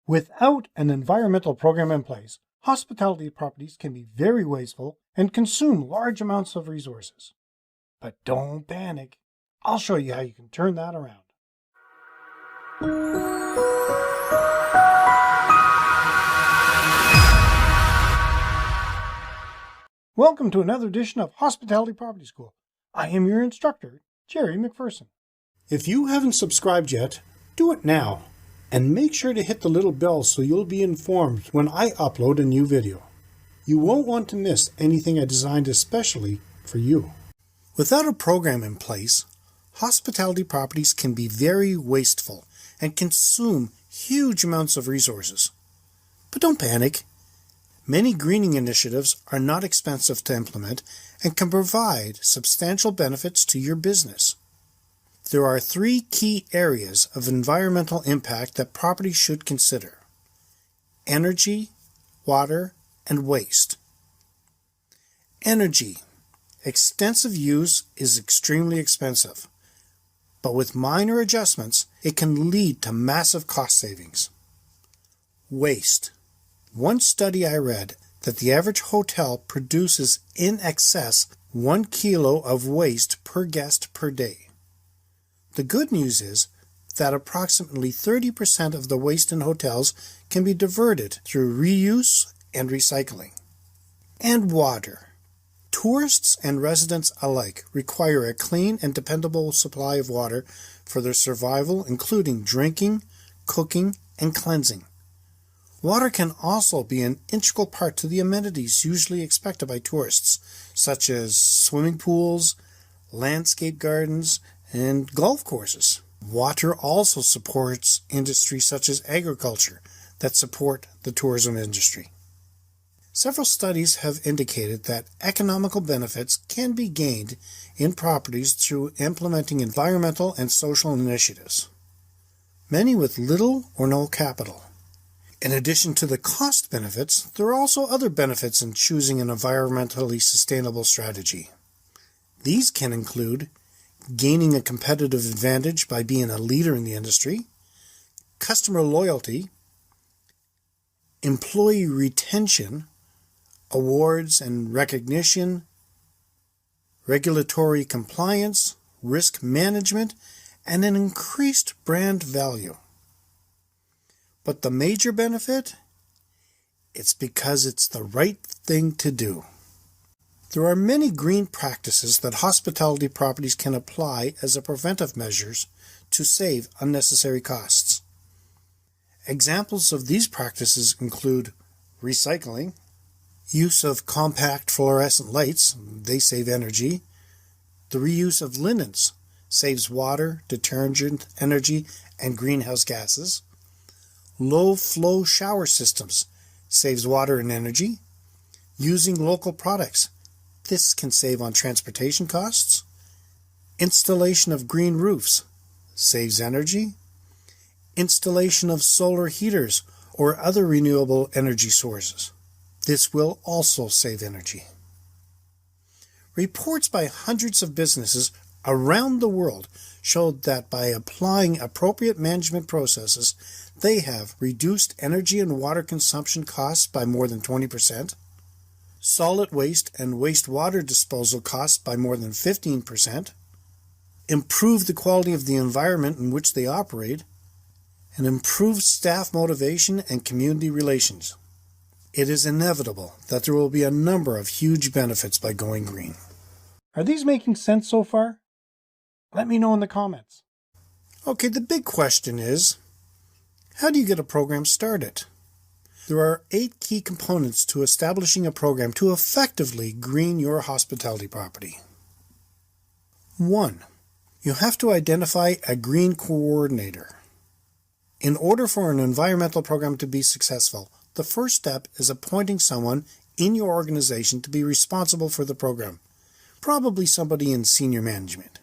Without an environmental program in place, hospitality properties can be very wasteful and consume large amounts of resources. But don't panic. I'll show you how you can turn that around. Welcome to another edition of Hospitality Property School. I am your instructor, Jerry McPherson. If you haven't subscribed yet, do it now. And make sure to hit the little bell so you'll be informed when I upload a new video. You won't want to miss anything I designed especially for you. Without a program in place, hospitality properties can be very wasteful and consume huge amounts of resources. But don't panic. Many greening initiatives are not expensive to implement and can provide substantial benefits to your business. There are three key areas of environmental impact that properties should consider: energy, water, and waste. Energy. Extensive use is extremely expensive, but with minor adjustments, it can lead to massive cost savings. Waste. One study I read that the average hotel produces in excess 1 kilo of waste per guest per day. The good news is that approximately 30% of the waste in hotels can be diverted through reuse and recycling. And water. Tourists and residents alike require a clean and dependable supply of water for their survival, including drinking, cooking, and cleansing. Water can also be an integral part to the amenities usually expected by tourists, such as swimming pools, landscape gardens, and golf courses. Water also supports industries such as agriculture that support the tourism industry. Several studies have indicated that economical benefits can be gained in properties through implementing environmental and social initiatives, many with little or no capital. In addition to the cost benefits, there are also other benefits in choosing an environmentally sustainable strategy. These can include gaining a competitive advantage by being a leader in the industry, customer loyalty, employee retention, awards and recognition, regulatory compliance, risk management, and an increased brand value. But the major benefit? It's because it's the right thing to do. There are many green practices that hospitality properties can apply as a preventive measures to save unnecessary costs. Examples of these practices include recycling, use of compact fluorescent lights, they save energy, the reuse of linens, saves water, detergent, energy, and greenhouse gases, low-flow shower systems, saves water and energy, using local products, this can save on transportation costs, installation of green roofs, saves energy, installation of solar heaters or other renewable energy sources. This will also save energy. Reports by hundreds of businesses around the world showed that by applying appropriate management processes, they have reduced energy and water consumption costs by more than 20%, solid waste and wastewater disposal costs by more than 15%, improve the quality of the environment in which they operate, and improve staff motivation and community relations. It is inevitable that there will be a number of huge benefits by going green. Are these making sense so far? Let me know in the comments. Okay, the big question is, how do you get a program started? There are 8 key components to establishing a program to effectively green your hospitality property. 1. You have to identify a green coordinator. In order for an environmental program to be successful, the first step is appointing someone in your organization to be responsible for the program, probably somebody in senior management.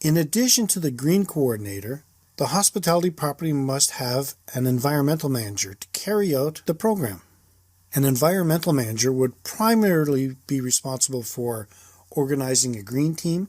In addition to the green coordinator, the hospitality property must have an environmental manager to carry out the program. An environmental manager would primarily be responsible for organizing a green team,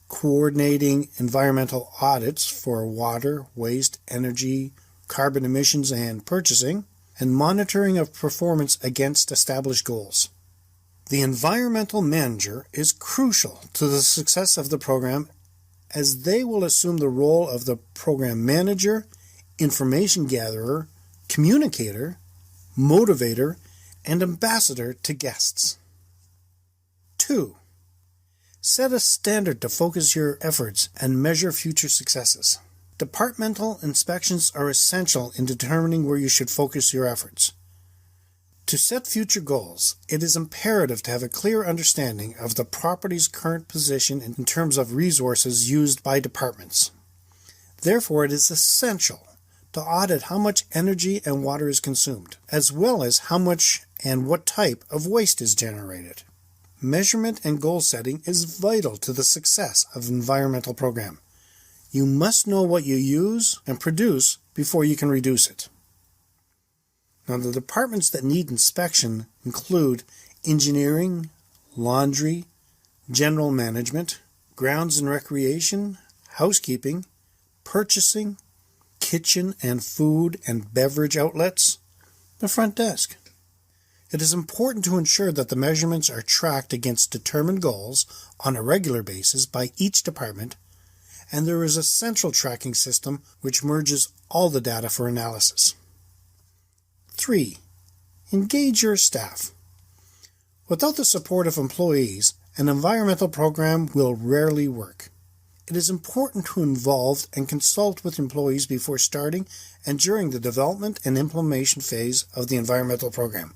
coordinating environmental audits for water, waste, energy, carbon emissions and purchasing, and monitoring of performance against established goals. The environmental manager is crucial to the success of the program, as they will assume the role of the program manager, information gatherer, communicator, motivator, and ambassador to guests. 2. Set a standard to focus your efforts and measure future successes. Departmental inspections are essential in determining where you should focus your efforts. To set future goals, it is imperative to have a clear understanding of the property's current position in terms of resources used by departments. Therefore, it is essential to audit how much energy and water is consumed, as well as how much and what type of waste is generated. Measurement and goal setting is vital to the success of an environmental program. You must know what you use and produce before you can reduce it. Now, the departments that need inspection include engineering, laundry, general management, grounds and recreation, housekeeping, purchasing, kitchen and food and beverage outlets, the front desk. It is important to ensure that the measurements are tracked against determined goals on a regular basis by each department, and there is a central tracking system which merges all the data for analysis. 3. Engage your staff. Without the support of employees, an environmental program will rarely work. It is important to involve and consult with employees before starting and during the development and implementation phase of the environmental program.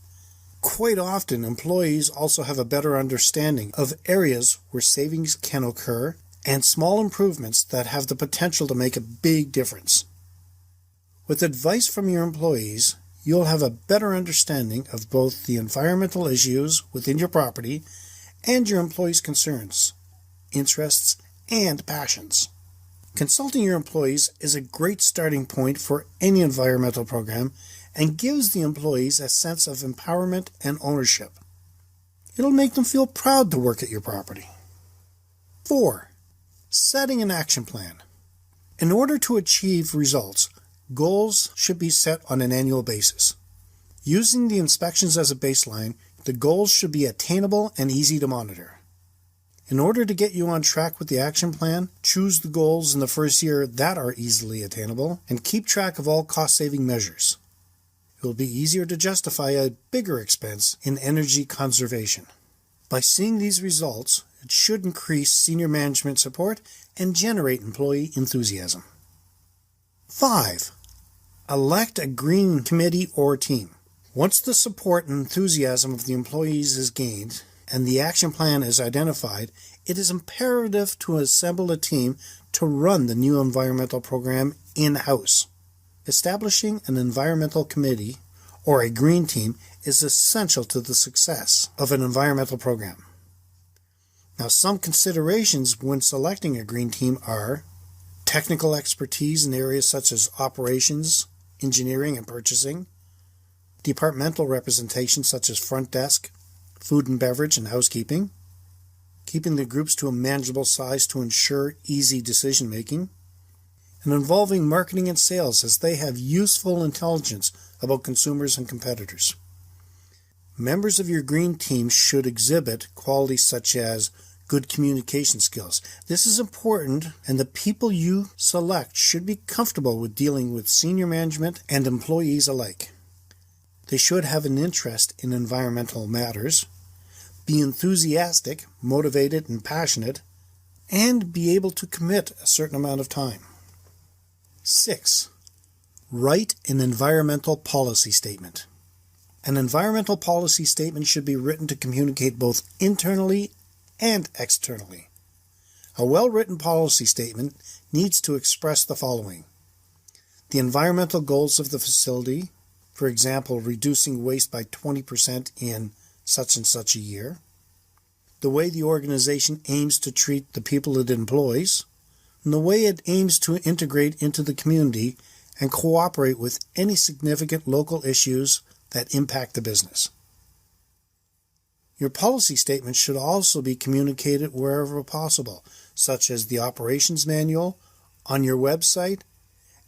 Quite often, employees also have a better understanding of areas where savings can occur and small improvements that have the potential to make a big difference. With advice from your employees, you'll have a better understanding of both the environmental issues within your property and your employees' concerns, interests, and passions. Consulting your employees is a great starting point for any environmental program and gives the employees a sense of empowerment and ownership. It'll make them feel proud to work at your property. 4. Setting an action plan. In order to achieve results, goals should be set on an annual basis. Using the inspections as a baseline, the goals should be attainable and easy to monitor. In order to get you on track with the action plan, choose the goals in the first year that are easily attainable and keep track of all cost-saving measures. It will be easier to justify a bigger expense in energy conservation. By seeing these results, it should increase senior management support and generate employee enthusiasm. 5. Elect a green committee or team. Once the support and enthusiasm of the employees is gained and the action plan is identified, it is imperative to assemble a team to run the new environmental program in-house. Establishing an environmental committee or a green team is essential to the success of an environmental program. Now, some considerations when selecting a green team are technical expertise in areas such as operations, engineering, and purchasing, departmental representation such as front desk, food and beverage, and housekeeping, keeping the groups to a manageable size to ensure easy decision-making, and involving marketing and sales as they have useful intelligence about consumers and competitors. Members of your green team should exhibit qualities such as good communication skills. This is important, and the people you select should be comfortable with dealing with senior management and employees alike. They should have an interest in environmental matters, be enthusiastic, motivated, and passionate, and be able to commit a certain amount of time. 6. Write an environmental policy statement. An environmental policy statement should be written to communicate both internally and externally. A well-written policy statement needs to express the following: the environmental goals of the facility, for example, reducing waste by 20% in such and such a year, the way the organization aims to treat the people it employs, and the way it aims to integrate into the community and cooperate with any significant local issues that impact the business. Your policy statement should also be communicated wherever possible, such as the operations manual, on your website,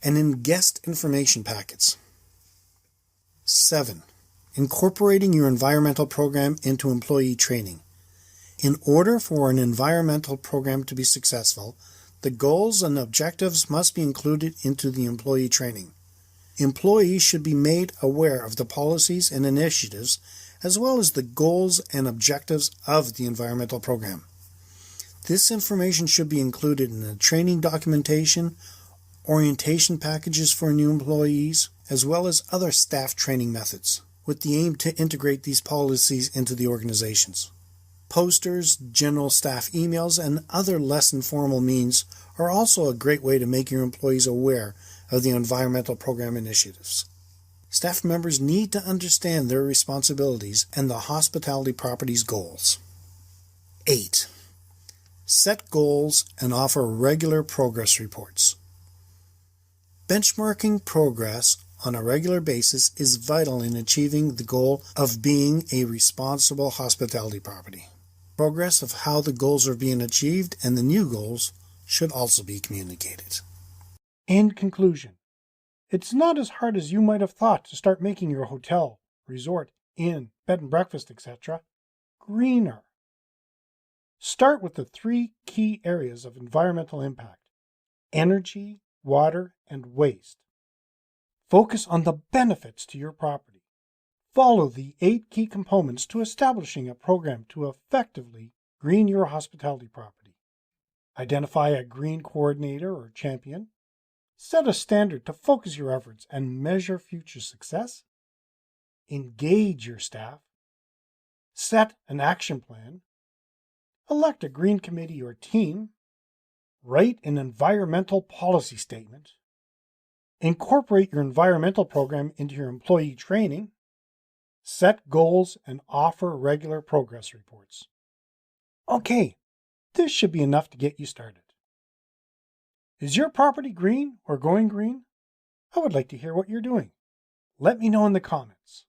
and in guest information packets. 7. Incorporating your environmental program into employee training. In order for an environmental program to be successful, the goals and objectives must be included into the employee training. Employees should be made aware of the policies and initiatives as well as the goals and objectives of the environmental program. This information should be included in the training documentation, orientation packages for new employees, as well as other staff training methods, with the aim to integrate these policies into the organizations. Posters, general staff emails, and other less informal means are also a great way to make your employees aware of the environmental program initiatives. Staff members need to understand their responsibilities and the hospitality property's goals. 8. Set goals and offer regular progress reports. Benchmarking progress on a regular basis is vital in achieving the goal of being a responsible hospitality property. Progress of how the goals are being achieved and the new goals should also be communicated. In conclusion, it's not as hard as you might have thought to start making your hotel, resort, inn, bed and breakfast, etc. greener. Start with the 3 key areas of environmental impact: energy, water, and waste. Focus on the benefits to your property. Follow the 8 key components to establishing a program to effectively green your hospitality property. Identify a green coordinator or champion. Set a standard to focus your efforts and measure future success. Engage your staff. Set an action plan. Elect a green committee or team. Write an environmental policy statement. Incorporate your environmental program into your employee training. Set goals and offer regular progress reports. Okay, this should be enough to get you started. Is your property green or going green? I would like to hear what you're doing. Let me know in the comments.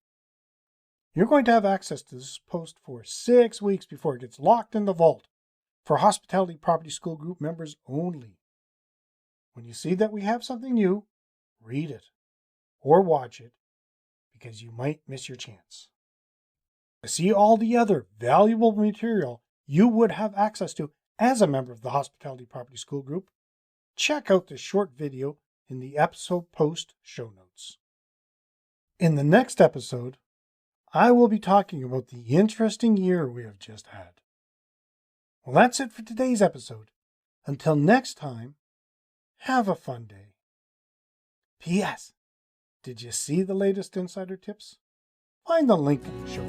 You're going to have access to this post for 6 weeks before it gets locked in the vault for Hospitality Property School Group members only. When you see that we have something new, read it or watch it because you might miss your chance. To see all the other valuable material you would have access to as a member of the Hospitality Property School Group, check out the short video in the episode post show notes. In the next episode, I will be talking about the interesting year we have just had. Well, that's it for today's episode. Until next time, have a fun day. P.S. Did you see the latest insider tips? Find the link in the show